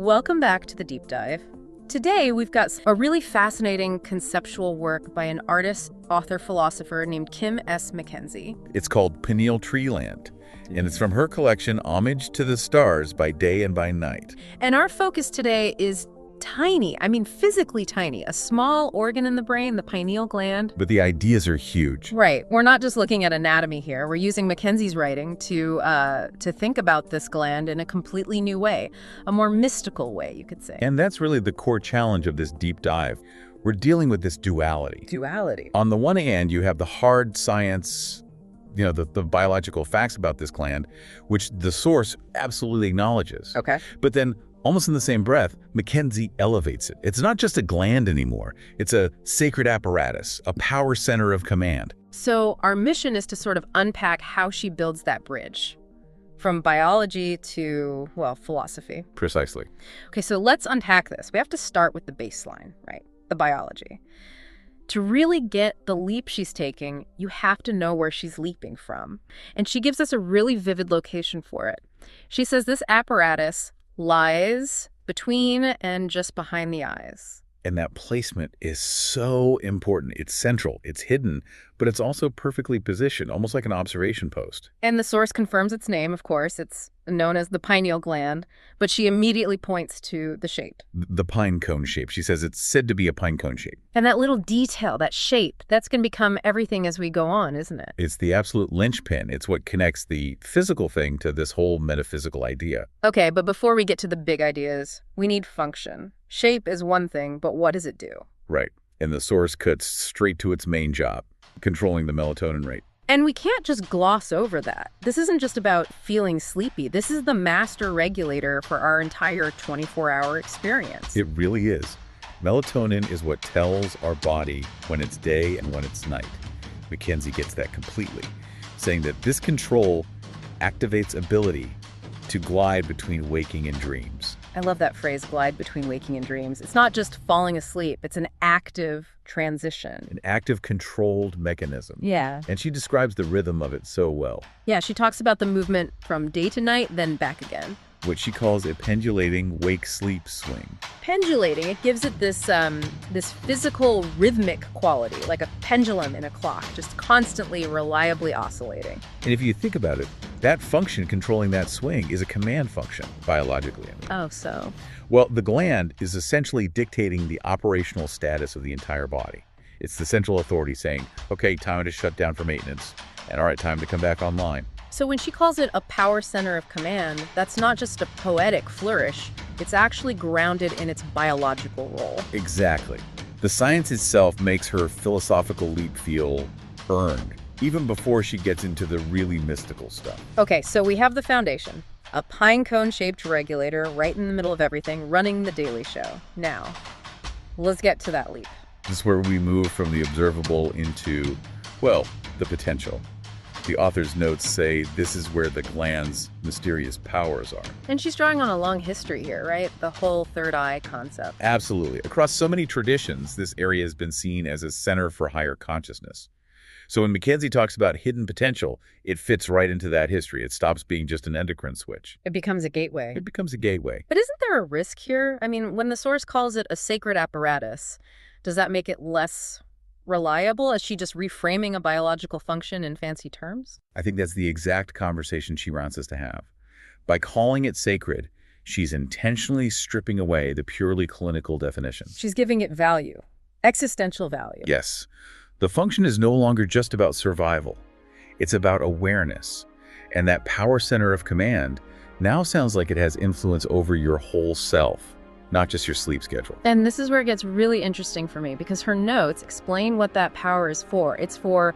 Welcome back to the deep dive. Today, we've got a really fascinating conceptual work by an artist, author, philosopher named Kim S. MacKenzie. It's called PINEAL TREE LAND, and it's from her collection Homage to the Stars by Day and by Night. And our focus today is tiny, physically tiny, a small organ in the brain, the pineal gland. But the ideas are huge. Right. We're not just looking at anatomy here. We're using MacKenzie's writing to think about this gland in a completely new way, a more mystical way, you could say. And that's really the core challenge of this deep dive. We're dealing with this duality. On the one hand, you have the hard science, the biological facts about this gland, which the source absolutely acknowledges. Okay. But then, almost in the same breath, MacKenzie elevates it. It's not just a gland anymore. It's a sacred apparatus, a power center of command. So our mission is to sort of unpack how she builds that bridge from biology to, well, philosophy. Precisely. Okay, so let's unpack this. We have to start with the baseline, right? The biology. To really get the leap she's taking, you have to know where she's leaping from. And she gives us a really vivid location for it. She says this apparatus lies between and just behind the eyes. And that placement is so important. It's central, it's hidden, but it's also perfectly positioned, almost like an observation post. And the source confirms its name, of course. It's known as the pineal gland, but she immediately points to the shape. The pine cone shape. She says it's said to be a pine cone shape. And that little detail, that shape, that's going to become everything as we go on, isn't it? It's the absolute linchpin. It's what connects the physical thing to this whole metaphysical idea. Okay, but before we get to the big ideas, we need function. Shape is one thing, but what does it do? Right. And the source cuts straight to its main job, controlling the melatonin rate. And we can't just gloss over that. This isn't just about feeling sleepy. This is the master regulator for our entire 24-hour experience. It really is. Melatonin is what tells our body when it's day and when it's night. MacKenzie gets that completely, saying that this control activates ability to glide between waking and dreams. I love that phrase, glide between waking and dreams. It's not just falling asleep. It's an active transition. An active, controlled mechanism. Yeah. And she describes the rhythm of it so well. Yeah, she talks about the movement from day to night, then back again. What she calls a pendulating wake-sleep swing. Pendulating, it gives it this physical, rhythmic quality, like a pendulum in a clock, just constantly, reliably oscillating. And if you think about it, that function controlling that swing is a command function, biologically. Oh, so? Well, the gland is essentially dictating the operational status of the entire body. It's the central authority saying, okay, time to shut down for maintenance, and all right, time to come back online. So when she calls it a power center of command, that's not just a poetic flourish. It's actually grounded in its biological role. Exactly. The science itself makes her philosophical leap feel earned, even before she gets into the really mystical stuff. Okay, so we have the foundation. A pine cone-shaped regulator right in the middle of everything, running the Daily Show. Now, let's get to that leap. This is where we move from the observable into, well, the potential. The author's notes say this is where the gland's mysterious powers are. And she's drawing on a long history here, right? The whole third eye concept. Absolutely. Across so many traditions, this area has been seen as a center for higher consciousness. So when MacKenzie talks about hidden potential, it fits right into that history. It stops being just an endocrine switch. It becomes a gateway. It becomes a gateway. But isn't there a risk here? When the source calls it a sacred apparatus, does that make it less reliable? Is she just reframing a biological function in fancy terms? I think that's the exact conversation she wants us to have. By calling it sacred, she's intentionally stripping away the purely clinical definition. She's giving it value, existential value. Yes. The function is no longer just about survival. It's about awareness. And that power center of command now sounds like it has influence over your whole self, not just your sleep schedule. And this is where it gets really interesting for me, because her notes explain what that power is for. It's for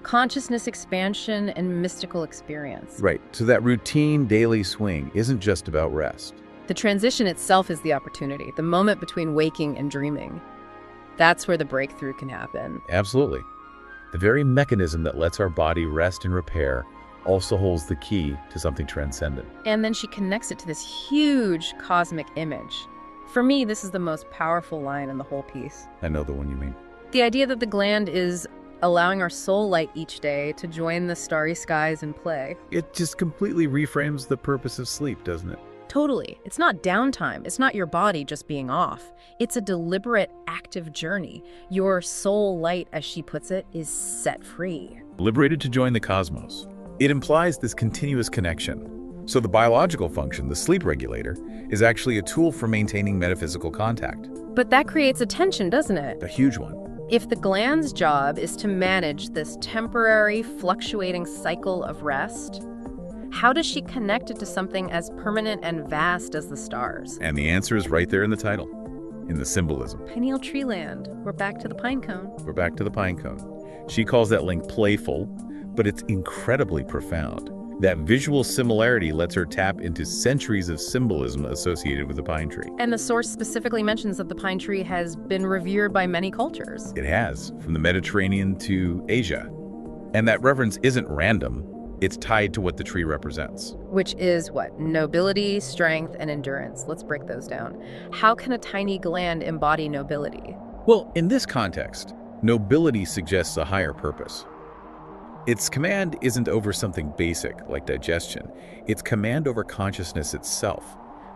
consciousness expansion and mystical experience. Right. So that routine daily swing isn't just about rest. The transition itself is the opportunity, the moment between waking and dreaming. That's where the breakthrough can happen. Absolutely. The very mechanism that lets our body rest and repair also holds the key to something transcendent. And then she connects it to this huge cosmic image. For me, this is the most powerful line in the whole piece. I know the one you mean. The idea that the gland is allowing our soul light each day to join the starry skies and play. It just completely reframes the purpose of sleep, doesn't it? Totally. It's not downtime. It's not your body just being off. It's a deliberate, active journey. Your soul light, as she puts it, is set free. Liberated to join the cosmos. It implies this continuous connection. So the biological function, the sleep regulator, is actually a tool for maintaining metaphysical contact. But that creates a tension, doesn't it? A huge one. If the gland's job is to manage this temporary, fluctuating cycle of rest, how does she connect it to something as permanent and vast as the stars? And the answer is right there in the title, in the symbolism. Pineal Tree Land. We're back to the pine cone. We're back to the pine cone. She calls that link playful, but it's incredibly profound. That visual similarity lets her tap into centuries of symbolism associated with the pine tree. And the source specifically mentions that the pine tree has been revered by many cultures. It has, from the Mediterranean to Asia. And that reverence isn't random. It's tied to what the tree represents. Which is what? Nobility, strength, and endurance. Let's break those down. How can a tiny gland embody nobility? Well, in this context, nobility suggests a higher purpose. Its command isn't over something basic, like digestion. It's command over consciousness itself,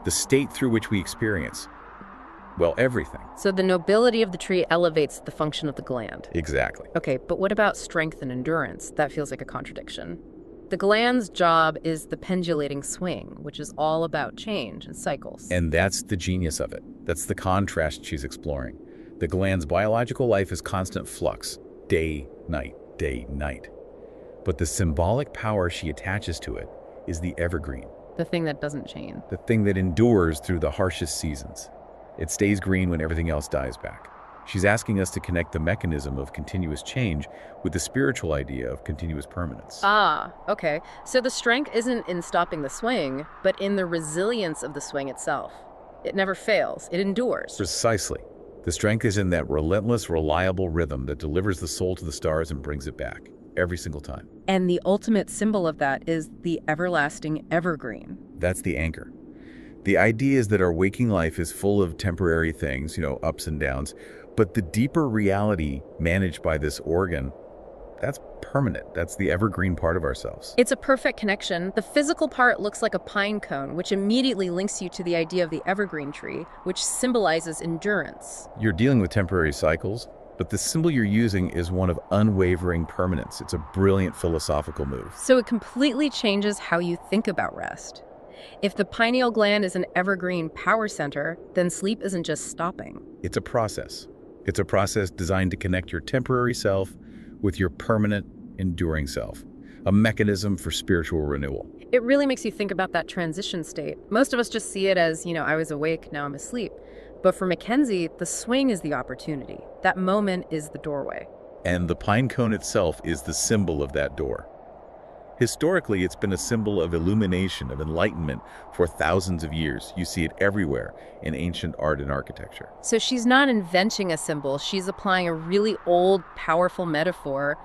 the state through which we experience, well, everything. So the nobility of the tree elevates the function of the gland. Exactly. Okay, but what about strength and endurance? That feels like a contradiction. The gland's job is the pendulating swing, which is all about change and cycles. And that's the genius of it. That's the contrast she's exploring. The gland's biological life is constant flux, day, night, day, night. But the symbolic power she attaches to it is the evergreen. The thing that doesn't change. The thing that endures through the harshest seasons. It stays green when everything else dies back. She's asking us to connect the mechanism of continuous change with the spiritual idea of continuous permanence. Ah, okay. So the strength isn't in stopping the swing, but in the resilience of the swing itself. It never fails. It endures. Precisely. The strength is in that relentless, reliable rhythm that delivers the soul to the stars and brings it back every single time. And the ultimate symbol of that is the everlasting evergreen. That's the anchor. The idea is that our waking life is full of temporary things, ups and downs, but the deeper reality managed by this organ, that's permanent. That's the evergreen part of ourselves. It's a perfect connection. The physical part looks like a pine cone, which immediately links you to the idea of the evergreen tree, which symbolizes endurance. You're dealing with temporary cycles, but the symbol you're using is one of unwavering permanence. It's a brilliant philosophical move. So it completely changes how you think about rest. If the pineal gland is an evergreen power center, then sleep isn't just stopping. It's a process. It's a process designed to connect your temporary self with your permanent, enduring self, a mechanism for spiritual renewal. It really makes you think about that transition state. Most of us just see it as, I was awake, now I'm asleep. But for MacKenzie, the swing is the opportunity. That moment is the doorway. And the pine cone itself is the symbol of that door. Historically, it's been a symbol of illumination, of enlightenment for thousands of years. You see it everywhere in ancient art and architecture. So she's not inventing a symbol. She's applying a really old, powerful metaphor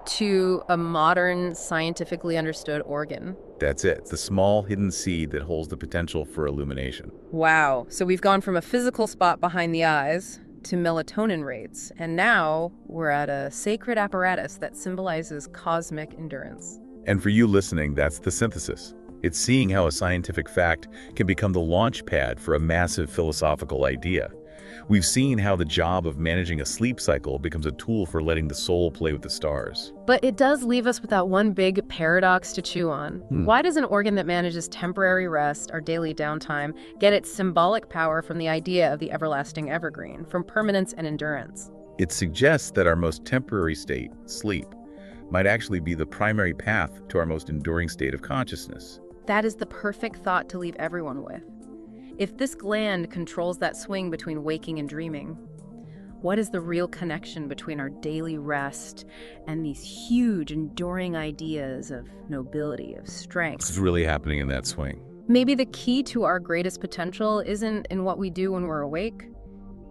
to a modern, scientifically understood organ. That's it. The small hidden seed that holds the potential for illumination. Wow. So we've gone from a physical spot behind the eyes to melatonin rates, and now we're at a sacred apparatus that symbolizes cosmic endurance. And for you listening, that's the synthesis. It's seeing how a scientific fact can become the launch pad for a massive philosophical idea. We've seen how the job of managing a sleep cycle becomes a tool for letting the soul play with the stars. But it does leave us with that one big paradox to chew on. Why does an organ that manages temporary rest, our daily downtime, get its symbolic power from the idea of the everlasting evergreen, from permanence and endurance? It suggests that our most temporary state, sleep, might actually be the primary path to our most enduring state of consciousness. That is the perfect thought to leave everyone with. If this gland controls that swing between waking and dreaming, what is the real connection between our daily rest and these huge, enduring ideas of nobility, of strength? What's really happening in that swing? Maybe the key to our greatest potential isn't in what we do when we're awake,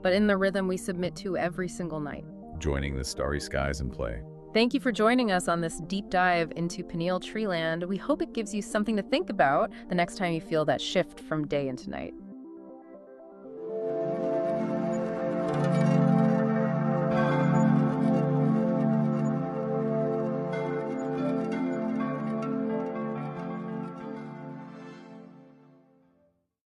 but in the rhythm we submit to every single night. Joining the starry skies in play. Thank you for joining us on this deep dive into Pineal Tree Land. We hope it gives you something to think about the next time you feel that shift from day into night.